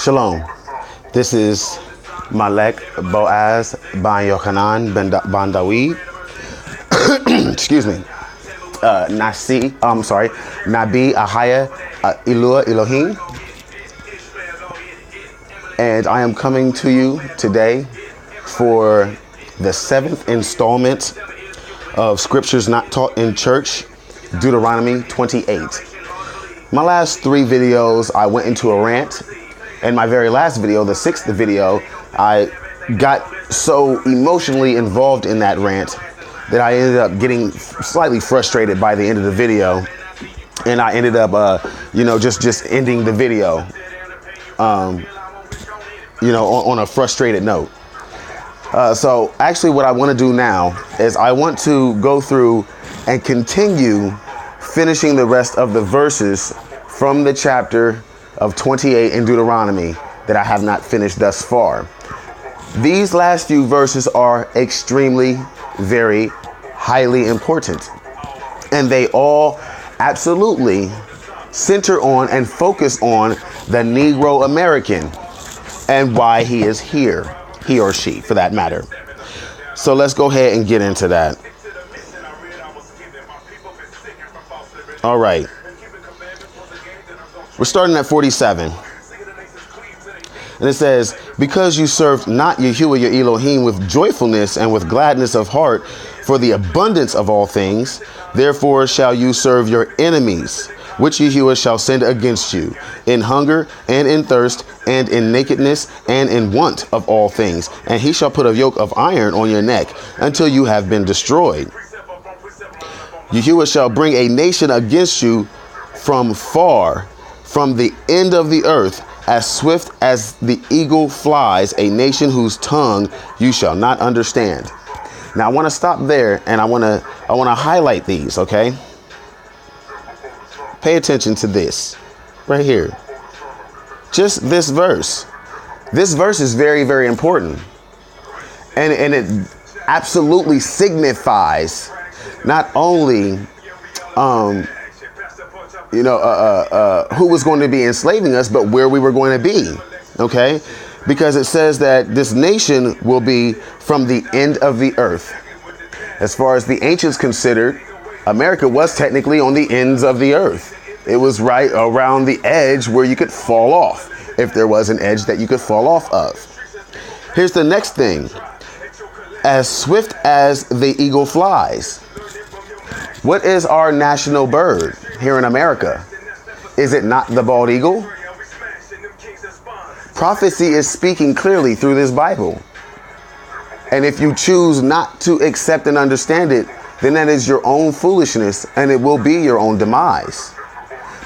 Shalom. This is Malek Boaz Ben Yochanan Ben Dawid. Excuse me. Nabi Ahaya Ilua Elohim. And I am coming to you today for the 7th installment of Scriptures Not Taught in Church, Deuteronomy 28. My last 3 videos, I went into a rant. And my very last video, the 6th video, I got so emotionally involved in that rant that I ended up getting slightly frustrated by the end of the video. And I ended up, just ending the video, on a frustrated note. So actually what I want to do now is I want to go through and continue finishing the rest of the verses from the chapter of 28 in Deuteronomy that I have not finished thus far. These last few verses are extremely, very highly important. And they all absolutely center on and focus on the Negro American and why he is here, he or she for that matter. So let's go ahead and get into that. All right. We're starting at 47. And it says, because you served not Yahuwah your Elohim with joyfulness and with gladness of heart for the abundance of all things, therefore shall you serve your enemies, which Yahuwah shall send against you, in hunger and in thirst and in nakedness and in want of all things. And he shall put a yoke of iron on your neck until you have been destroyed. Yahuwah shall bring a nation against you from far, from the end of the earth, as swift as the eagle flies, a nation whose tongue you shall not understand. Now I want to stop there and I want to highlight these, okay? Pay attention to this right here. Just this verse. This verse is very, very important. And it absolutely signifies not only who was going to be enslaving us, but where we were going to be. Okay? Because it says that this nation will be from the end of the earth. As far as the ancients considered, America was technically on the ends of the earth. It was right around the edge where you could fall off, if there was an edge that you could fall off of. Here's the next thing. As swift as the eagle flies. What is our national bird here in America? Is it not the bald eagle? Prophecy is speaking clearly through this Bible. And if you choose not to accept and understand it, then that is your own foolishness and it will be your own demise.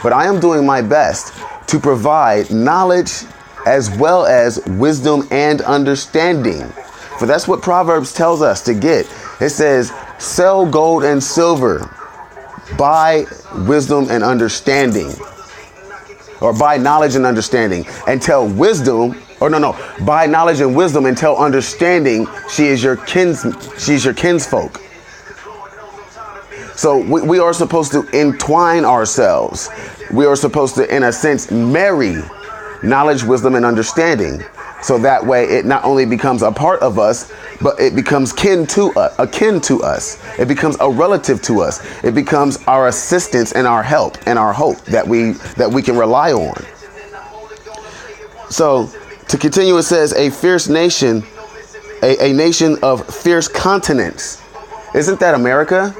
But I am doing my best to provide knowledge as well as wisdom and understanding. For that's what Proverbs tells us to get. It says, sell gold and silver, buy wisdom and understanding, or buy knowledge and understanding, and tell wisdom, buy knowledge and wisdom and tell understanding she is your kinsfolk. So we are supposed to entwine ourselves. We are supposed to, in a sense, marry knowledge, wisdom, and understanding. So that way it not only becomes a part of us, but it becomes akin to us. It becomes a relative to us. It becomes our assistance and our help and our hope that we can rely on. So to continue, it says a fierce nation, a nation of fierce continents. Isn't that America?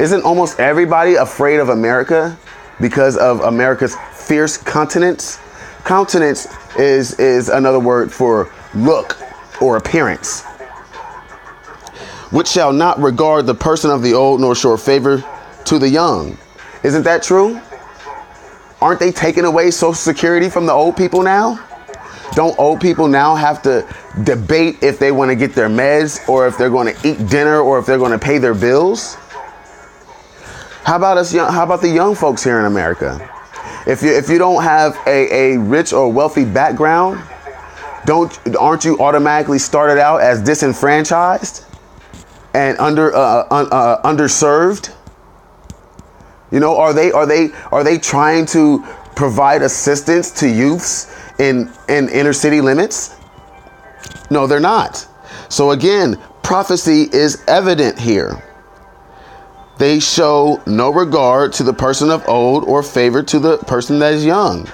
Isn't almost everybody afraid of America because of America's fierce continents? Countenance is another word for look or appearance. Which shall not regard the person of the old, nor show favor to the young. Isn't that true? Aren't they taking away Social Security from the old people now? Don't old people now have to debate if they want to get their meds, or if they're going to eat dinner, or if they're going to pay their bills? How about us? How about the young folks here in America? If you don't have a rich or wealthy background, aren't you automatically started out as disenfranchised and underserved? You know, are they trying to provide assistance to youths in inner city limits? No, they're not. So again, prophecy is evident here. They show no regard to the person of old or favor to the person that is young.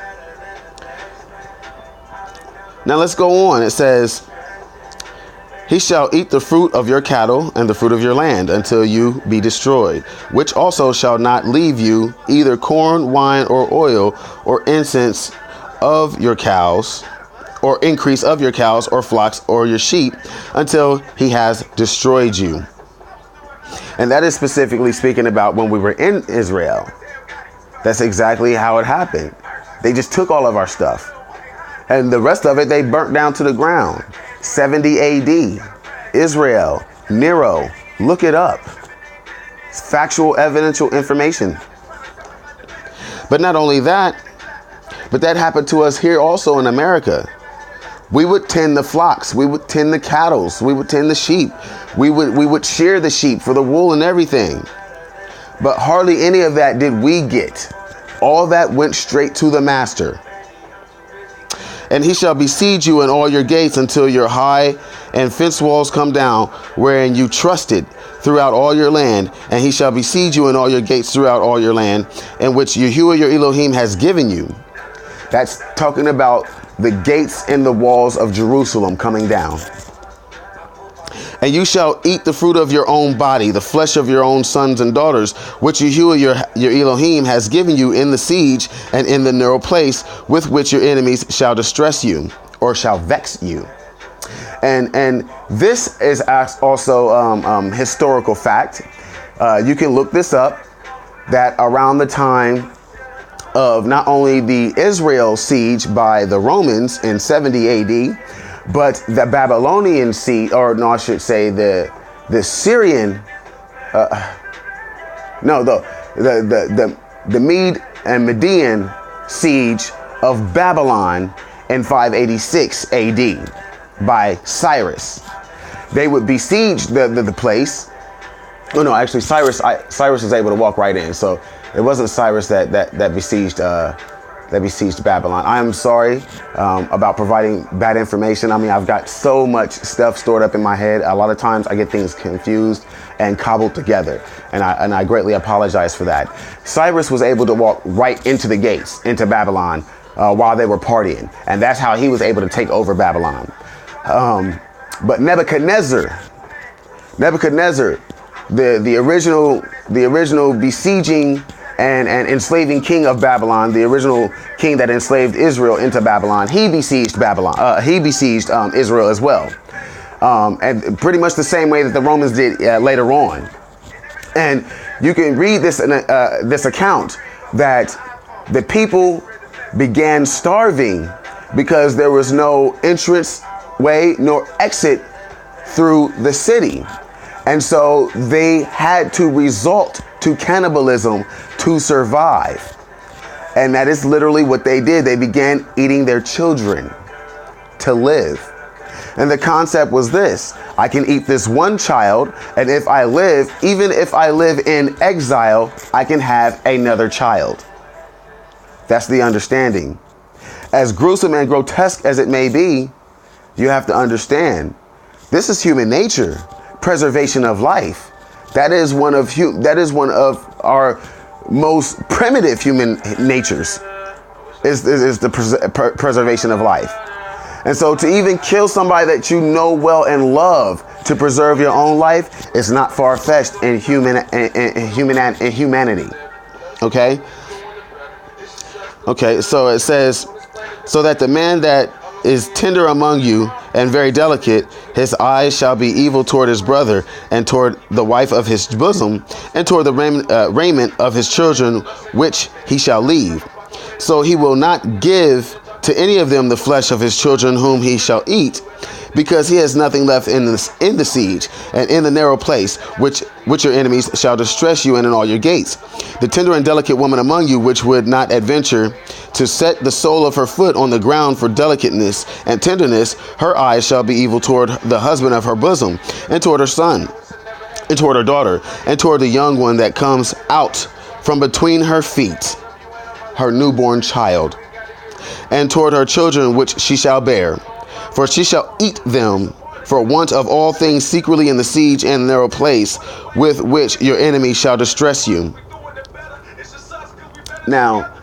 Now let's go on. It says, he shall eat the fruit of your cattle and the fruit of your land until you be destroyed, which also shall not leave you either corn, wine, or oil, or incense of your cows, or increase of your cows, or flocks, or your sheep, until he has destroyed you. And that is specifically speaking about when we were in Israel. That's exactly how it happened. They just took all of our stuff. And the rest of it, they burnt down to the ground. 70 AD, Israel, Nero, look it up. It's factual, evidential information. But not only that, but that happened to us here also in America. We would tend the flocks, we would tend the cattle, we would tend the sheep. We would shear the sheep for the wool and everything. But hardly any of that did we get. All that went straight to the master. And he shall besiege you in all your gates until your high and fence walls come down, wherein you trusted throughout all your land. And he shall besiege you in all your gates throughout all your land, in which Yahuwah your Elohim has given you. That's talking about the gates and the walls of Jerusalem coming down. And you shall eat the fruit of your own body, the flesh of your own sons and daughters, which Yahuwah your Elohim has given you in the siege and in the narrow place with which your enemies shall distress you, or shall vex you. And this is also historical fact. You can look this up, that around the time of not only the Israel siege by the Romans in 70 AD, but the Babylonian siege, or no, I should say the Syrian, the Mede and Median siege of Babylon in 586 AD by Cyrus. They would besiege the place. Oh no, actually Cyrus was able to walk right in, so it wasn't Cyrus that besieged Babylon. I am sorry about providing bad information. I mean, I've got so much stuff stored up in my head. A lot of times I get things confused and cobbled together, and I greatly apologize for that. Cyrus was able to walk right into the gates, into Babylon, while they were partying, and that's how he was able to take over Babylon. But Nebuchadnezzar, the original besieging and enslaving king of Babylon, the original king that enslaved Israel into Babylon, he besieged Babylon. He besieged Israel as well, and pretty much the same way that the Romans did later on. And you can read this in this account that the people began starving because there was no entrance way nor exit through the city. And so they had to resort to cannibalism to survive. And that is literally what they did. They began eating their children to live. And the concept was this: I can eat this one child, and if I live, even if I live in exile, I can have another child. That's the understanding. As gruesome and grotesque as it may be, you have to understand, this is human nature. Preservation of life. That is one of our most primitive human natures, is the preservation of life. And so to even kill somebody that you know well and love to preserve your own life is not far-fetched in humanity. Okay, so it says, so that the man that is tender among you and very delicate, his eyes shall be evil toward his brother, and toward the wife of his bosom, and toward the raiment of his children, which he shall leave. So he will not give to any of them the flesh of his children whom he shall eat, because he has nothing left in the siege and in the narrow place, which your enemies shall distress you in all your gates. The tender and delicate woman among you, which would not adventure to set the sole of her foot on the ground for delicateness and tenderness, her eyes shall be evil toward the husband of her bosom, and toward her son, and toward her daughter, and toward the young one that comes out from between her feet, her newborn child. and toward her children which she shall bear. For she shall eat them for want of all things secretly in the siege and narrow place with which your enemy shall distress you. Now,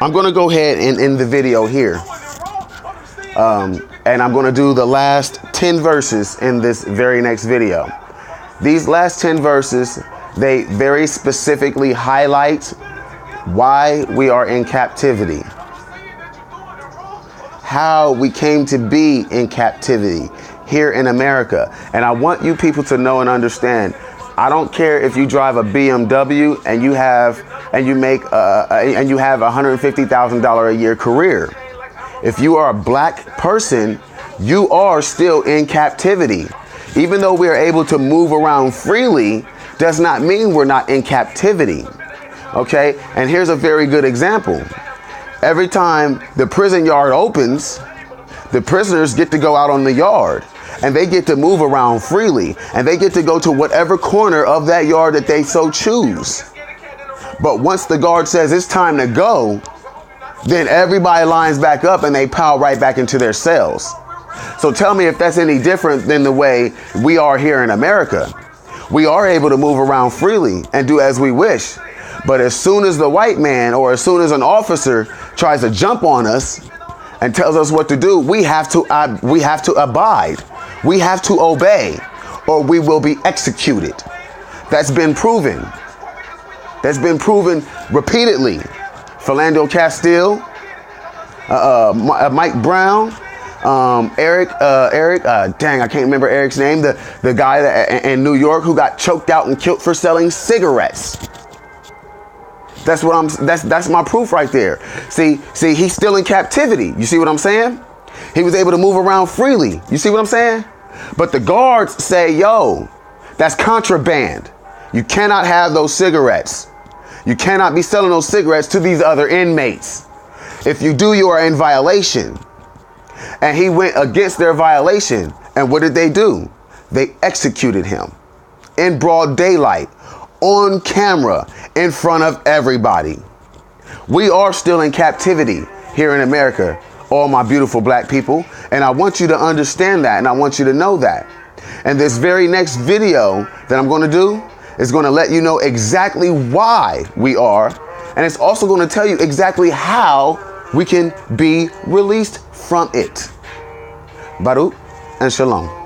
I'm going to go ahead and end the video here. And I'm going to do the last 10 verses in this very next video. These last 10 verses, they very specifically highlight why we are in captivity, how we came to be in captivity here in America. And I want you people to know and understand, I don't care if you drive a BMW and you have a $150,000 a year career. If you are a black person, you are still in captivity. Even though we are able to move around freely, does not mean we're not in captivity. Okay? And here's a very good example. Every time the prison yard opens, the prisoners get to go out on the yard and they get to move around freely and they get to go to whatever corner of that yard that they so choose. But once the guard says it's time to go, then everybody lines back up and they pile right back into their cells. So tell me if that's any different than the way we are here in America. We are able to move around freely and do as we wish. But as soon as the white man or as soon as an officer tries to jump on us and tells us what to do, we have to abide. We have to obey or we will be executed. That's been proven. That's been proven repeatedly. Philando Castile, Mike Brown, Eric, dang, I can't remember Eric's name. The guy that, in New York who got choked out and killed for selling cigarettes. That's my proof right there. See, he's still in captivity. You see what I'm saying? He was able to move around freely. You see what I'm saying? But the guards say, yo, that's contraband. You cannot have those cigarettes. You cannot be selling those cigarettes to these other inmates. If you do, you are in violation. And he went against their violation. And what did they do? They executed him in broad daylight, on camera, in front of everybody. We are still in captivity here in America, all my beautiful black people. And I want you to understand that. And I want you to know that. And this very next video that I'm going to do is going to let you know exactly why we are. And it's also going to tell you exactly how we can be released from it. Baruch and Shalom.